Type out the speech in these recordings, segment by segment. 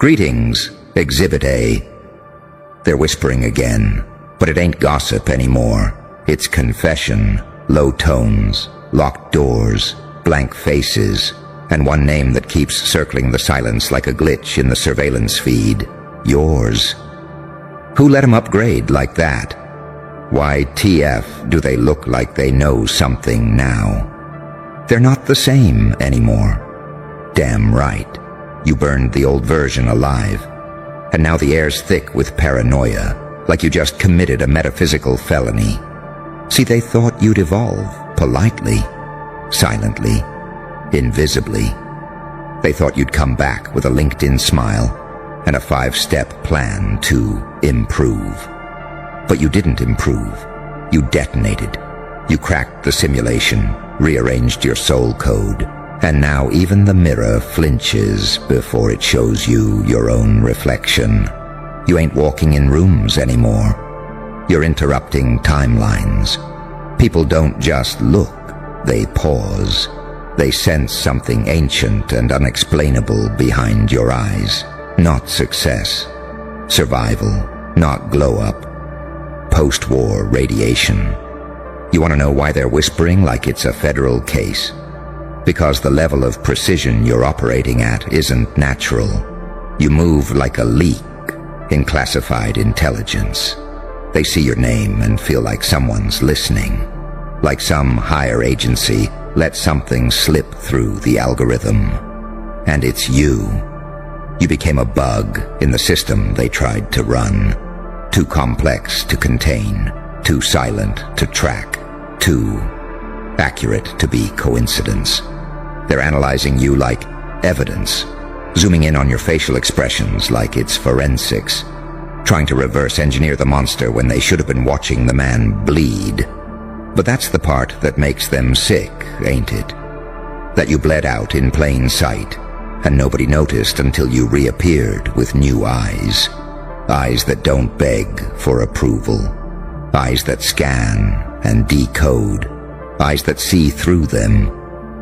Greetings, Exhibit A. They're whispering again, but it ain't gossip anymore. It's confession, low tones, locked doors, blank faces, and one name that keeps circling the silence like a glitch in the surveillance feed. Yours. Who let 'em upgrade like that? Why TF do they look like they know something now? They're not the same anymore. Damn right. You burned the old version alive. And now the air's thick with paranoia, like you just committed a metaphysical felony. See, they thought you'd evolve, politely, silently, invisibly. They thought you'd come back with a LinkedIn smile and a 5-step plan to improve. But you didn't improve. You detonated. You cracked the simulation, rearranged your soul code, and now even the mirror flinches before it shows you your own reflection. You ain't walking in rooms anymore. You're interrupting timelines. People don't just look, they pause. They sense something ancient and unexplainable behind your eyes. Not success. Survival, not glow-up. Post-war radiation. You want to know why they're whispering like it's a federal case? Because the level of precision you're operating at isn't natural. You move like a leak in classified intelligence. They see your name and feel like someone's listening. Like some higher agency let something slip through the algorithm. And it's you. You became a bug in the system they tried to run. Too complex to contain, too silent to track, too accurate to be coincidence. They're analyzing you like evidence, zooming in on your facial expressions like it's forensics, trying to reverse engineer the monster when they should have been watching the man bleed. But that's the part that makes them sick, ain't it? That you bled out in plain sight, and nobody noticed until you reappeared with new eyes. Eyes that don't beg for approval. Eyes that scan and decode. Eyes that see through them.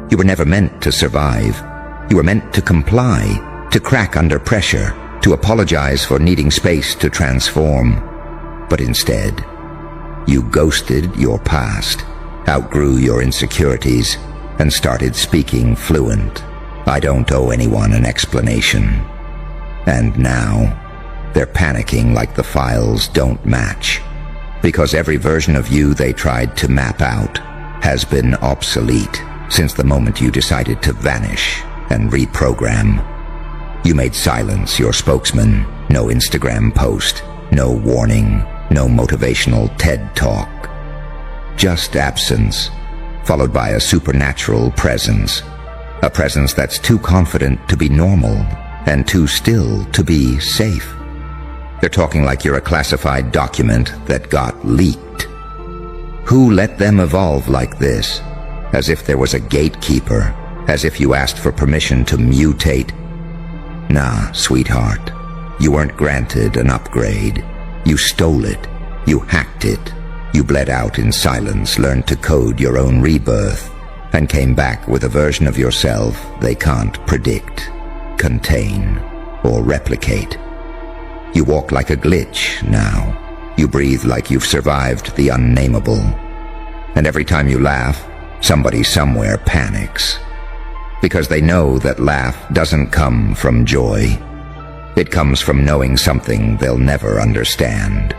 You were never meant to survive. You were meant to comply, to crack under pressure, to apologize for needing space to transform. But instead, you ghosted your past, outgrew your insecurities, and started speaking fluent. I don't owe anyone an explanation. And now, they're panicking like the files don't match. Because every version of you they tried to map out has been obsolete since the moment you decided to vanish and reprogram. You made silence your spokesman, no Instagram post, no warning, no motivational TED talk. Just absence, followed by a supernatural presence. A presence that's too confident to be normal and too still to be safe. They're talking like you're a classified document that got leaked. Who let them evolve like this? As if there was a gatekeeper, as if you asked for permission to mutate. Nah, sweetheart, you weren't granted an upgrade. You stole it. You hacked it. You bled out in silence, learned to code your own rebirth, and came back with a version of yourself they can't predict, contain, or replicate. You walk like a glitch now. You breathe like you've survived the unnameable. And every time you laugh, somebody somewhere panics. Because they know that laugh doesn't come from joy. It comes from knowing something they'll never understand.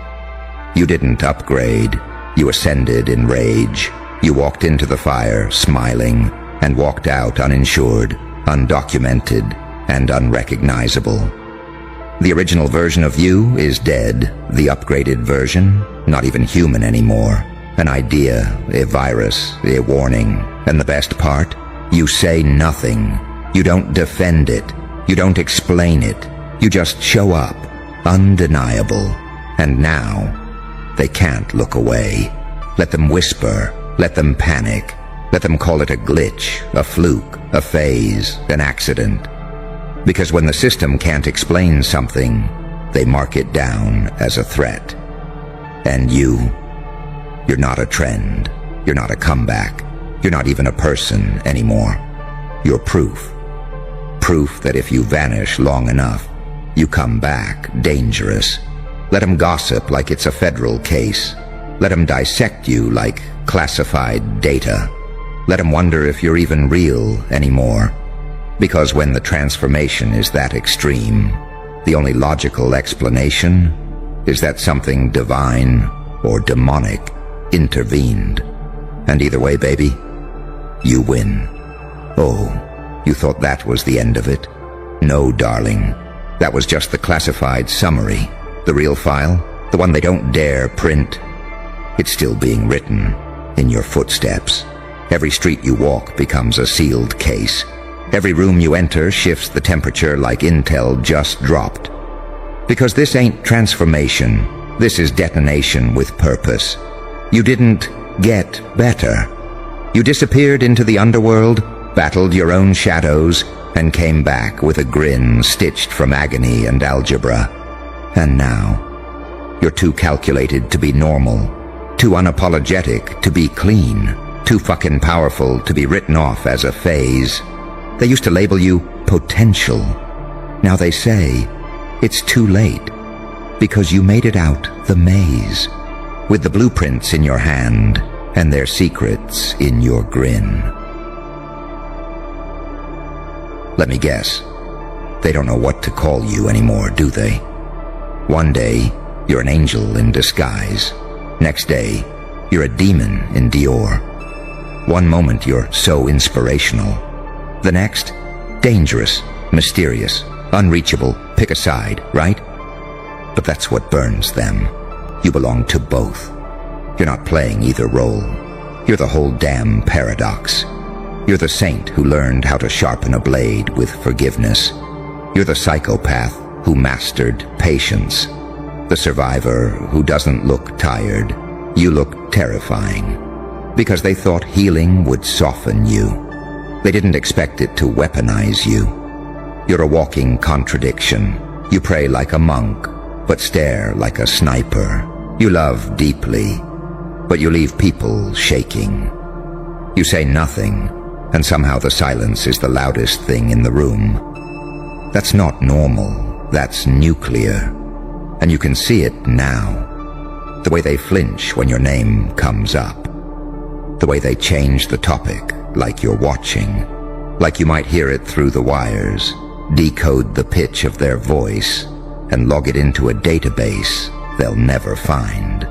You didn't upgrade. You ascended in rage. You walked into the fire smiling and walked out uninsured, undocumented, and unrecognizable. The original version of you is dead. The upgraded version, not even human anymore. An idea, a virus, a warning. And the best part? You say nothing. You don't defend it. You don't explain it. You just show up, undeniable. And now, they can't look away. Let them whisper. Let them panic. Let them call it a glitch, a fluke, a phase, an accident. Because when the system can't explain something, they mark it down as a threat. And you're not a trend. You're not a comeback. You're not even a person anymore. You're proof. Proof that if you vanish long enough, You come back dangerous. Let 'em gossip like it's a federal case. Let 'em dissect you like classified data. Let 'em wonder if you're even real anymore. Because when the transformation is that extreme, the only logical explanation is that something divine or demonic intervened. And either way, baby, you win. Oh, you thought that was the end of it? No, darling. That was just the classified summary. The real file, the one they don't dare print, it's still being written in your footsteps. Every street you walk becomes a sealed case. Every room you enter shifts the temperature like intel just dropped. Because this ain't transformation. This is detonation with purpose. You didn't get better. You disappeared into the underworld, battled your own shadows, and came back with a grin stitched from agony and algebra. And now, you're too calculated to be normal, too unapologetic to be clean, too fucking powerful to be written off as a phase. They used to label you potential. Now they say it's too late because you made it out the maze with the blueprints in your hand and their secrets in your grin. Let me guess. They don't know what to call you anymore, do they? One day, you're an angel in disguise. Next day, you're a demon in Dior. One moment, you're so inspirational. The next, dangerous, mysterious, unreachable, pick a side, right? But that's what burns them. You belong to both. You're not playing either role. You're the whole damn paradox. You're the saint who learned how to sharpen a blade with forgiveness. You're the psychopath who mastered patience. The survivor who doesn't look tired. You look terrifying. Because they thought healing would soften you. They didn't expect it to weaponize you. You're a walking contradiction. You pray like a monk, but stare like a sniper. You love deeply, but you leave people shaking. You say nothing, and somehow the silence is the loudest thing in the room. That's not normal. That's nuclear. And you can see it now. The way they flinch when your name comes up. The way they change the topic, like you're watching. Like you might hear it through the wires, decode the pitch of their voice, and log it into a database they'll never find.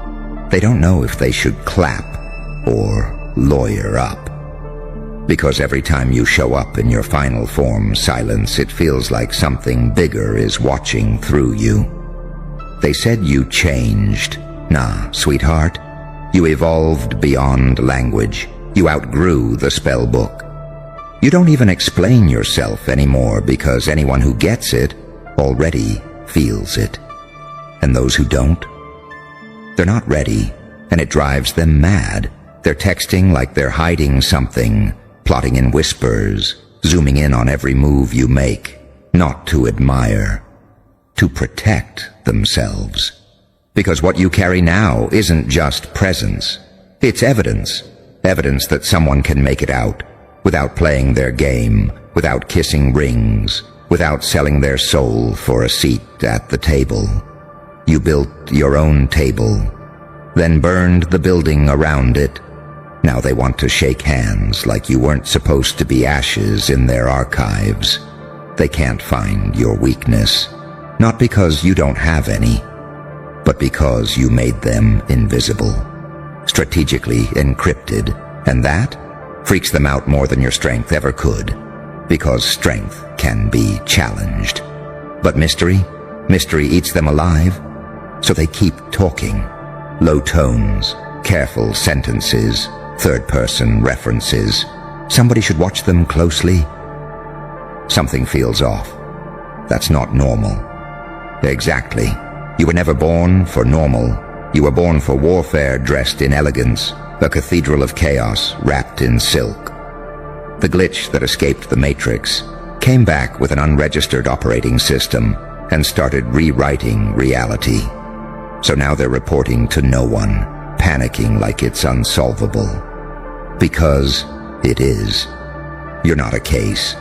They don't know if they should clap or lawyer up. Because every time you show up in your final form, silence, it feels like something bigger is watching through you. They said you changed. Nah, sweetheart. You evolved beyond language. You outgrew the spell book. You don't even explain yourself anymore because anyone who gets it already feels it. And those who don't? They're not ready, and it drives them mad. They're texting like they're hiding something, plotting in whispers, zooming in on every move you make, not to admire, to protect themselves. Because what you carry now isn't just presence. It's evidence. Evidence that someone can make it out without playing their game, without kissing rings, without selling their soul for a seat at the table. You built your own table, then burned the building around it. Now they want to shake hands like you weren't supposed to be ashes in their archives. They can't find your weakness, not because you don't have any, but because you made them invisible, strategically encrypted, and that freaks them out more than your strength ever could, because strength can be challenged. But mystery eats them alive, so they keep talking. Low tones, careful sentences, third-person references. Somebody should watch them closely. Something feels off. That's not normal. Exactly. You were never born for normal. You were born for warfare dressed in elegance, a cathedral of chaos wrapped in silk. The glitch that escaped the Matrix came back with an unregistered operating system and started rewriting reality. So now they're reporting to no one, panicking like it's unsolvable. Because it is. You're not a case.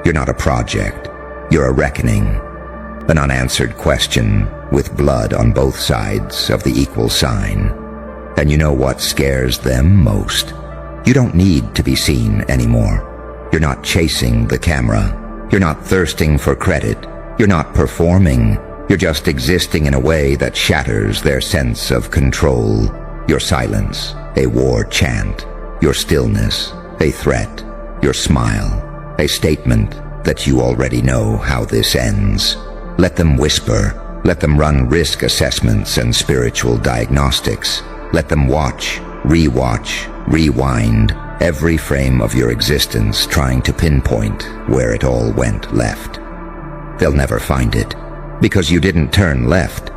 You're not a project. You're a reckoning. an unanswered question with blood on both sides of the equal sign. And you know what scares them most? You don't need to be seen anymore. You're not chasing the camera. You're not thirsting for credit. You're not performing. You're just existing in a way that shatters their sense of control. Your silence, a war chant. Your stillness, a threat. Your smile, a statement that you already know how this ends. Let them whisper. Let them run risk assessments and spiritual diagnostics. Let them watch, rewatch, rewind every frame of your existence, trying to pinpoint where it all went left. They'll never find it, because you didn't turn left.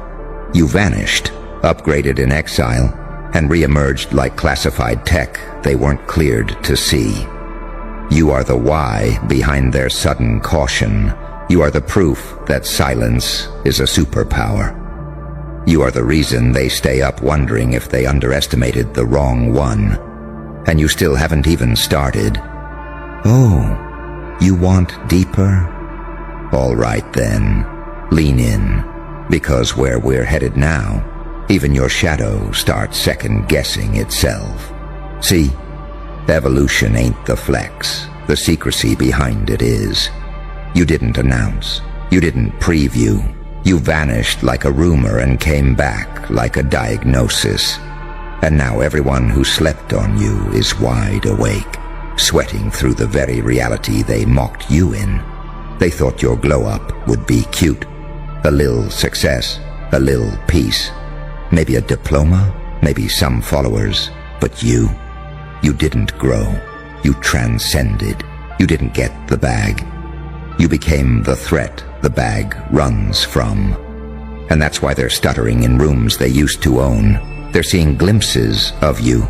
You vanished, upgraded in exile, and re-emerged like classified tech they weren't cleared to see. You are the why behind their sudden caution. You are the proof that silence is a superpower. You are the reason they stay up wondering if they underestimated the wrong one. And you still haven't even started. Oh, you want deeper? All right then, lean in, because where we're headed now, even your shadow starts second-guessing itself. See, evolution ain't the flex. The secrecy behind it is. You didn't announce. You didn't preview. You vanished like a rumor and came back like a diagnosis. And now everyone who slept on you is wide awake, sweating through the very reality they mocked you in. They thought your glow-up would be cute. A little success, a little peace. Maybe a diploma, maybe some followers. But you didn't grow. You transcended. You didn't get the bag. You became the threat the bag runs from. And that's why they're stuttering in rooms they used to own. They're seeing glimpses of you,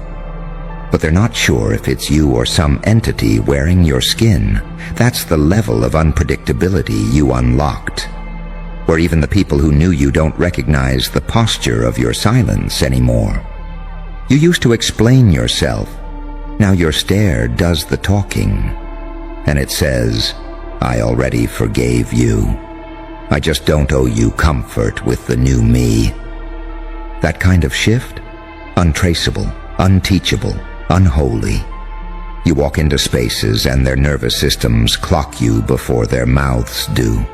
but they're not sure if it's you or some entity wearing your skin. That's the level of unpredictability you unlocked, where even the people who knew you don't recognize the posture of your silence anymore. You used to explain yourself. Now your stare does the talking, and it says, I already forgave you. I just don't owe you comfort with the new me. That kind of shift? Untraceable, unteachable, unholy. You walk into spaces and their nervous systems clock you before their mouths do.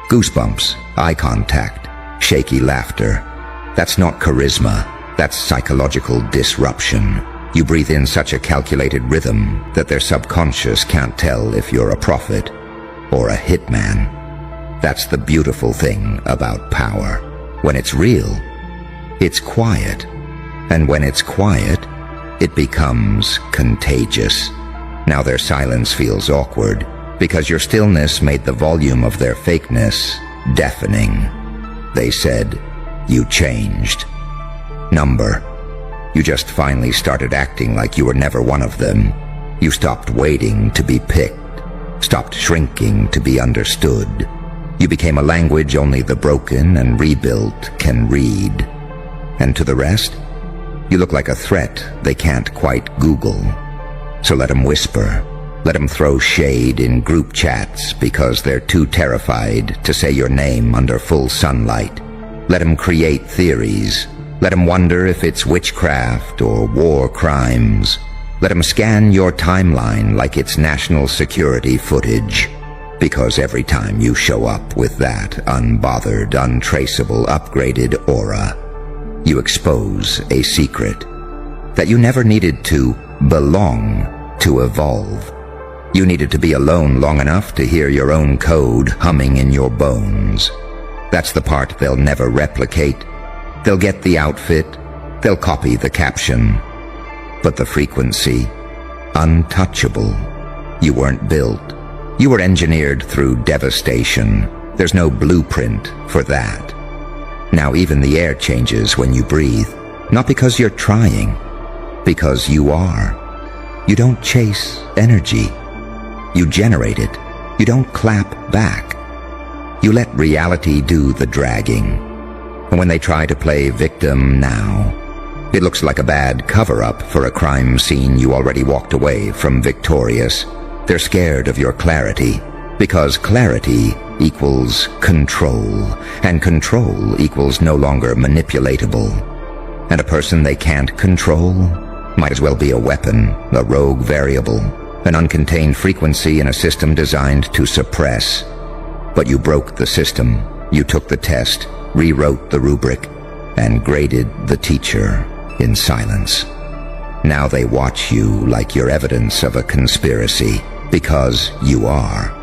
Goosebumps, eye contact, shaky laughter. That's not charisma, that's psychological disruption. You breathe in such a calculated rhythm that their subconscious can't tell if you're a prophet or a hitman. That's the beautiful thing about power. When it's real, it's quiet, and when it's quiet, it becomes contagious. Now their silence feels awkward, because your stillness made the volume of their fakeness deafening. They said, you changed. Number. You just finally started acting like you were never one of them. You stopped waiting to be picked, stopped shrinking to be understood. You became a language only the broken and rebuilt can read. And to the rest, you look like a threat they can't quite Google. So let them whisper. Let them throw shade in group chats because they're too terrified to say your name under full sunlight. Let them create theories. Let them wonder if it's witchcraft or war crimes. Let them scan your timeline like it's national security footage. Because every time you show up with that unbothered, untraceable, upgraded aura, you expose a secret that you never needed to belong to evolve. You needed to be alone long enough to hear your own code humming in your bones. That's the part they'll never replicate. They'll get the outfit, they'll copy the caption, but the frequency, untouchable. You weren't built. You were engineered through devastation. There's no blueprint for that. Now even the air changes when you breathe, not because you're trying, because you are. You don't chase energy. You generate it. You don't clap back. You let reality do the dragging. And when they try to play victim now, it looks like a bad cover-up for a crime scene you already walked away from victorious. They're scared of your clarity. Because clarity equals control, and control equals no longer manipulatable. And a person they can't control might as well be a weapon, a rogue variable, an uncontained frequency in a system designed to suppress. But you broke the system. You took the test, rewrote the rubric, and graded the teacher in silence. Now they watch you like you're evidence of a conspiracy, because you are.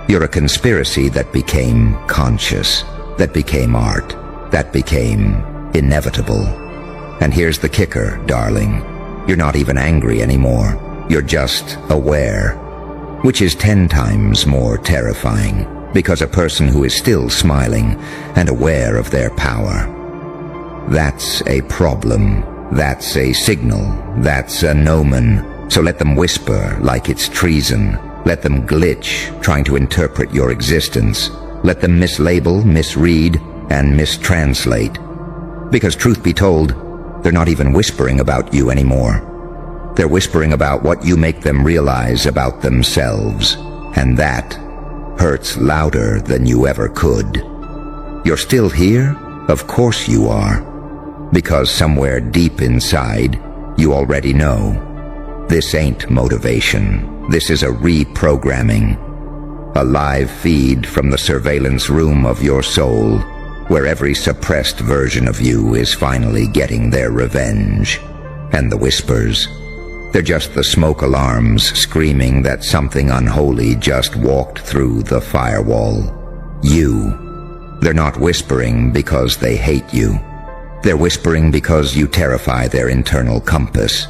You're a conspiracy that became conscious, that became art, that became inevitable. And here's the kicker, darling. You're not even angry anymore. You're just aware, which is 10 times more terrifying, because a person who is still smiling and aware of their power, that's a problem. That's a signal. That's an omen. So let them whisper like it's treason. Let them glitch, trying to interpret your existence. Let them mislabel, misread, and mistranslate. Because truth be told, they're not even whispering about you anymore. They're whispering about what you make them realize about themselves. And that hurts louder than you ever could. You're still here? Of course you are. Because somewhere deep inside, you already know. This ain't motivation. This is a reprogramming. A live feed from the surveillance room of your soul, where every suppressed version of you is finally getting their revenge. And the whispers, they're just the smoke alarms screaming that something unholy just walked through the firewall. You. They're not whispering because they hate you. They're whispering because you terrify their internal compass.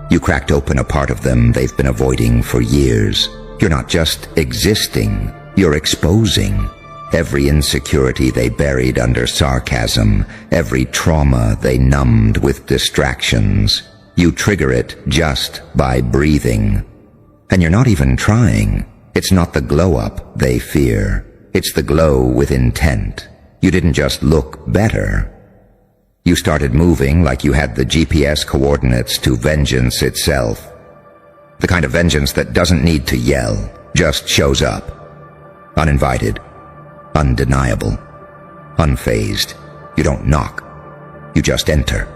You cracked open a part of them they've been avoiding for years. You're not just existing, you're exposing. Every insecurity they buried under sarcasm, every trauma they numbed with distractions. You trigger it just by breathing. And you're not even trying. It's not the glow-up they fear. It's the glow with intent. You didn't just look better. You started moving like you had the GPS coordinates to vengeance itself. The kind of vengeance that doesn't need to yell, just shows up. Uninvited, undeniable, unfazed. You don't knock, you just enter.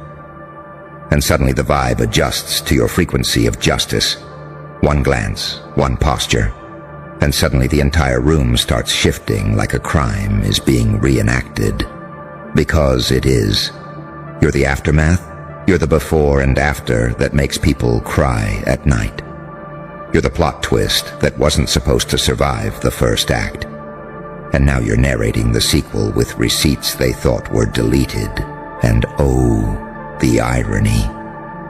And suddenly the vibe adjusts to your frequency of justice. One glance, one posture, and suddenly the entire room starts shifting like a crime is being reenacted. Because it is. You're the aftermath. You're the before and after that makes people cry at night. You're the plot twist that wasn't supposed to survive the first act. And now you're narrating the sequel with receipts they thought were deleted. And oh, the irony.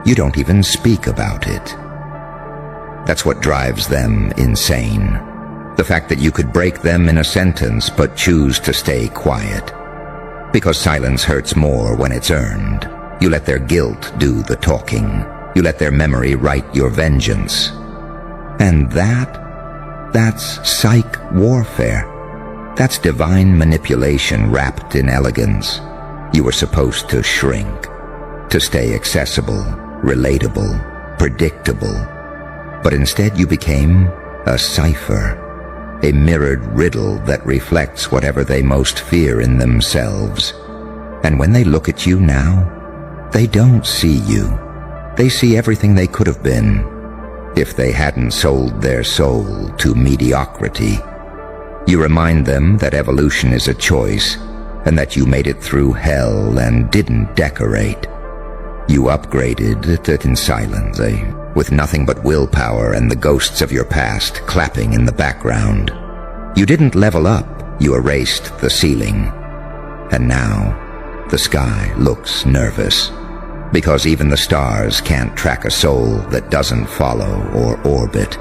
You don't even speak about it. That's what drives them insane. The fact that you could break them in a sentence but choose to stay quiet. Because silence hurts more when it's earned. You let their guilt do the talking. You let their memory write your vengeance. And that's psych warfare. That's divine manipulation wrapped in elegance. You were supposed to shrink, to stay accessible, relatable, predictable. But instead you became a cipher. A mirrored riddle that reflects whatever they most fear in themselves. And when they look at you now, they don't see you. They see everything they could have been if they hadn't sold their soul to mediocrity. You remind them that evolution is a choice and that you made it through hell and didn't decorate. You upgraded it in silence, with nothing but willpower and the ghosts of your past clapping in the background. You didn't level up, you erased the ceiling. And now, the sky looks nervous, because even the stars can't track a soul that doesn't follow or orbit,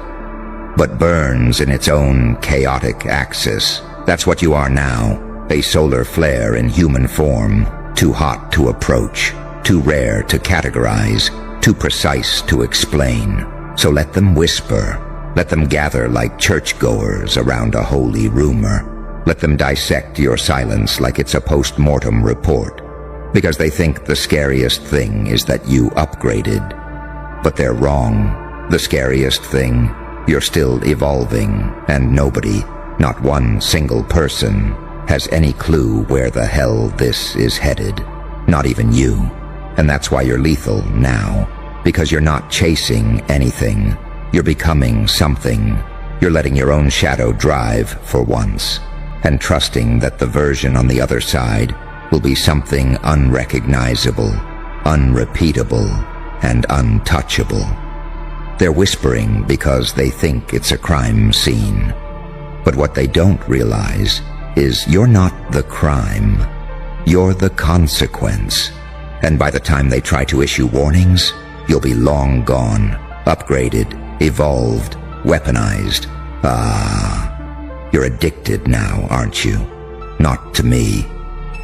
but burns in its own chaotic axis. That's what you are now, a solar flare in human form, too hot to approach, too rare to categorize, too precise to explain. So let them whisper. Let them gather like churchgoers around a holy rumor. Let them dissect your silence like it's a post-mortem report, because they think the scariest thing is that you upgraded. But they're wrong. The scariest thing, you're still evolving, and nobody Not one single person has any clue where the hell this is headed. Not even you. And that's why you're lethal now. Because you're not chasing anything. You're becoming something. You're letting your own shadow drive for once. And trusting that the version on the other side will be something unrecognizable, unrepeatable, and untouchable. They're whispering because they think it's a crime scene. But what they don't realize is you're not the crime. You're the consequence. And by the time they try to issue warnings, you'll be long gone, upgraded, evolved, weaponized. You're addicted now, aren't you? Not to me.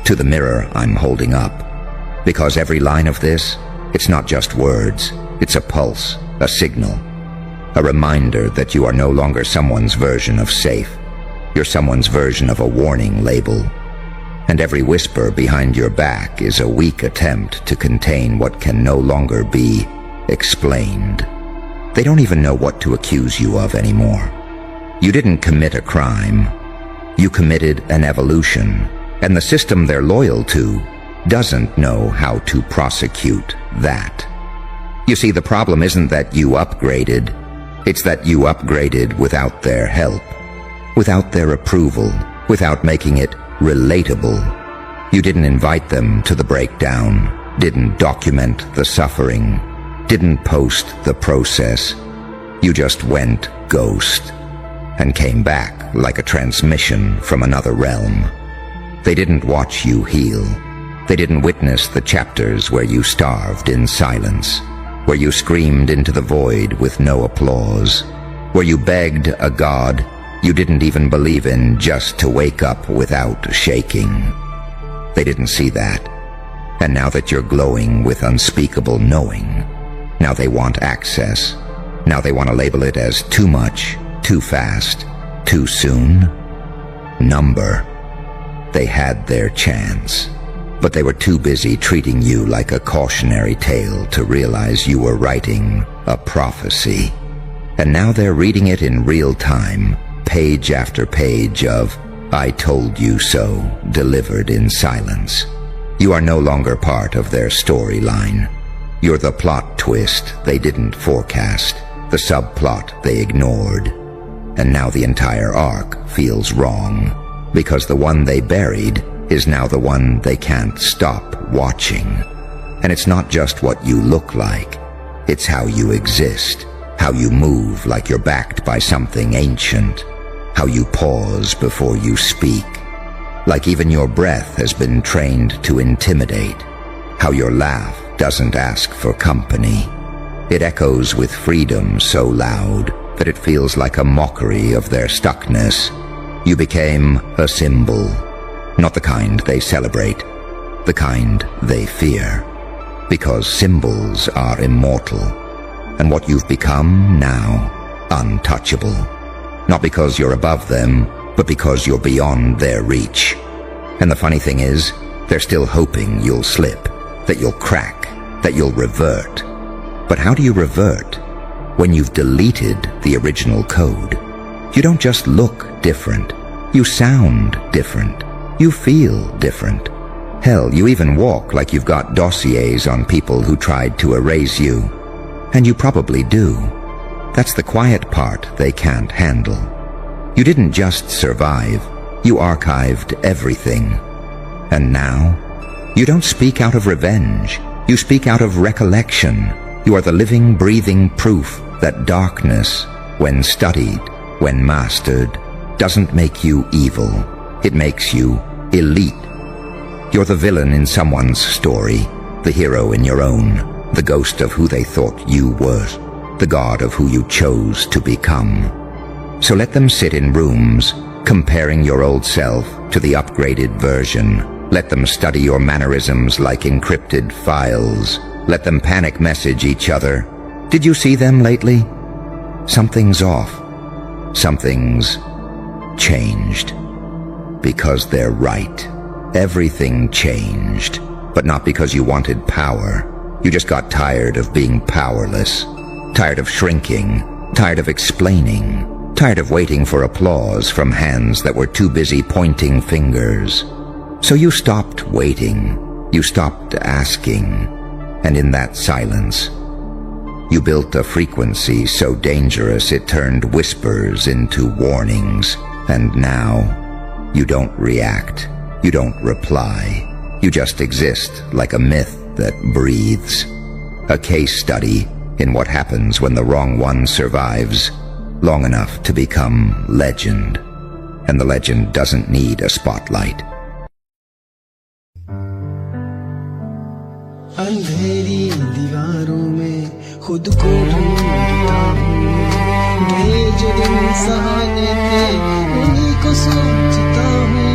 To the mirror I'm holding up. Because every line of this, it's not just words. It's a pulse, a signal. A reminder that you are no longer someone's version of safe. You're someone's version of a warning label. And every whisper behind your back is a weak attempt to contain what can no longer be explained. They don't even know what to accuse you of anymore. You didn't commit a crime. You committed an evolution. And the system they're loyal to doesn't know how to prosecute that. You see, the problem isn't that you upgraded. It's that you upgraded without their help, without their approval, without making it relatable. You didn't invite them to the breakdown, didn't document the suffering, didn't post the process. You just went ghost and came back like a transmission from another realm. They didn't watch you heal. They didn't witness the chapters where you starved in silence, where you screamed into the void with no applause, where you begged a god you didn't even believe in just to wake up without shaking. They didn't see that. And now that you're glowing with unspeakable knowing, now they want access. Now they want to label it as too much, too fast, too soon. Number. They had their chance. But they were too busy treating you like a cautionary tale to realize you were writing a prophecy. And now they're reading it in real time, page after page of "I told you so," delivered in silence. You are no longer part of their storyline. You're the plot twist they didn't forecast, the subplot they ignored. And now the entire arc feels wrong, because the one they buried is now the one they can't stop watching. And it's not just what you look like, it's how you exist, how you move like you're backed by something ancient, how you pause before you speak, like even your breath has been trained to intimidate, how your laugh doesn't ask for company. It echoes with freedom so loud that it feels like a mockery of their stuckness. You became a symbol. Not the kind they celebrate, the kind they fear. Because symbols are immortal, and what you've become now, untouchable. Not because you're above them, but because you're beyond their reach. And the funny thing is, they're still hoping you'll slip, that you'll crack, that you'll revert. But how do you revert when you've deleted the original code? You don't just look different, you sound different. You feel different. Hell, you even walk like you've got dossiers on people who tried to erase you. And you probably do. That's the quiet part they can't handle. You didn't just survive, you archived everything. And now, you don't speak out of revenge, you speak out of recollection. You are the living, breathing proof that darkness, when studied, when mastered, doesn't make you evil. It makes you elite. You're the villain in someone's story, the hero in your own, the ghost of who they thought you were, the god of who you chose to become. So let them sit in rooms, comparing your old self to the upgraded version. Let them study your mannerisms like encrypted files. Let them panic message each other. Did you see them lately? Something's off. Something's changed. Because they're right. Everything changed. But not because you wanted power. You just got tired of being powerless. Tired of shrinking. Tired of explaining. tired of waiting for applause from hands that were too busy pointing fingers. So you stopped waiting, you stopped asking, and in that silence, you built a frequency so dangerous it turned whispers into warnings. And now, you don't react, you don't reply, you just exist like a myth that breathes. A case study in what happens when the wrong one survives long enough to become legend. And the legend doesn't need a spotlight. अंधेरी दीवारों में खुद को ढूंढता हूँ मैं, जो दिन सहाने थे उन्हीं को सोचता हूँ।